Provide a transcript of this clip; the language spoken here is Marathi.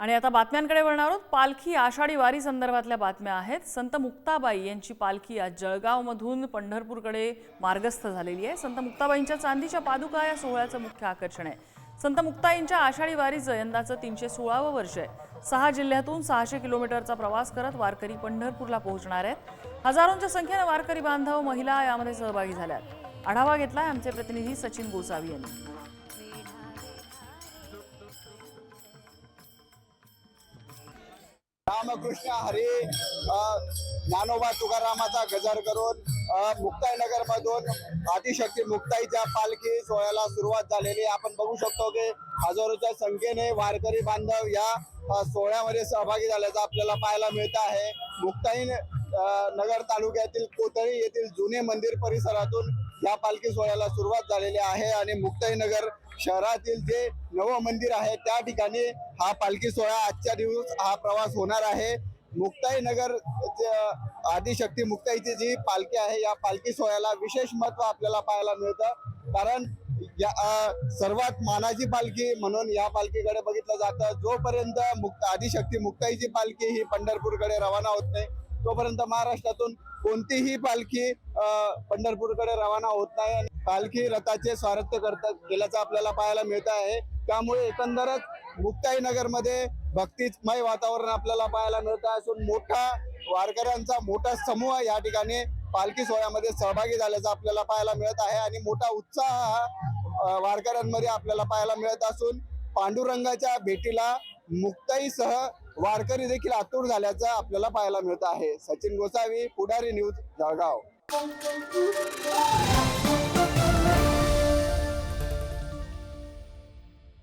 आणि आता बातम्यांकडे वळणार आहोत। पालखी आषाढी वारी संदर्भातल्या बातम्या आहेत। संत मुक्ताबाई यांची पालखी आज जळगावमधून पंढरपूरकडे मार्गस्थ झालेली आहे। संत मुक्ताबाईंच्या चांदीच्या पादुका या सोहळ्याचं मुख्य आकर्षण आहे। संत मुक्ताईंच्या आषाढी वारीचं यंदाचं 316वं वर्ष आहे। 6 जिल्ह्यातून 600 किलोमीटरचा प्रवास करत वारकरी पंढरपूरला पोहोचणार आहेत। हजारोंच्या संख्येने वारकरी बांधव महिला यामध्ये सहभागी झाल्यात। आढावा घेतलाय आमचे प्रतिनिधी सचिन गोसावी यांनी। रामकृष्ण हरी ज्ञानोबा तुकारामाचा गजर करून मुक्ताईनगर मधून आदिशक्ती मुक्ताईच्या पालखी सोहळ्याला सुरुवात झालेली। आपण बघू शकतो की हजारोच्या संख्येने वारकरी बांधव या सोहळ्यामध्ये सहभागी झाल्याचं आपल्याला पाहायला मिळत आहे। मुक्ताई नगर तालुक्यातील कोतळी येथील जुने मंदिर परिसरातून या पालखी सोहळ्याला सुरुवात झालेली आहे आणि मुक्ताईनगर शहरातील जे नवं मंदिर आहे त्या ठिकाणी हा पालखी सोहळा आजच्या दिवस हा प्रवास होणार आहे। मुक्ताईनगर आदिशक्ती मुक्ताईची जी पालखी आहे या पालखी सोहळ्याला विशेष महत्त्व आपल्याला पाहायला मिळतं, कारण या सर्वात मानाची पालखी म्हणून या पालखीकडे बघितलं जातं। जोपर्यंत आदिशक्ती मुक्ताईची पालखी ही पंढरपूरकडे रवाना होत नाही तोपर्यंत महाराष्ट्रातून कोणतीही पालखी पंढरपूरकडे रवाना होत नाही। पालखी रथाचे स्वारथ्य केल्याचं आपल्याला पाहायला मिळत आहे। त्यामुळे एकंदरच मुक्ताईनगर मध्ये भक्तिमय वातावरण आपल्याला पाहायला मिळत असून मोठा वारकऱ्यांचा मोठा समूह या ठिकाणी पालखी सोहळ्यामध्ये सहभागी झाल्याचं आपल्याला पाहायला मिळत आहे आणि मोठा उत्साह हा वारकऱ्यांमध्ये आपल्याला पाहायला मिळत असून पांडुरंगाच्या भेटीला मुक्ताईसह वारकरी देखील आतुर झाल्याचं आपल्याला पाहायला मिळत आहे। सचिन गोसावी, पुढारी न्यूज, जळगाव।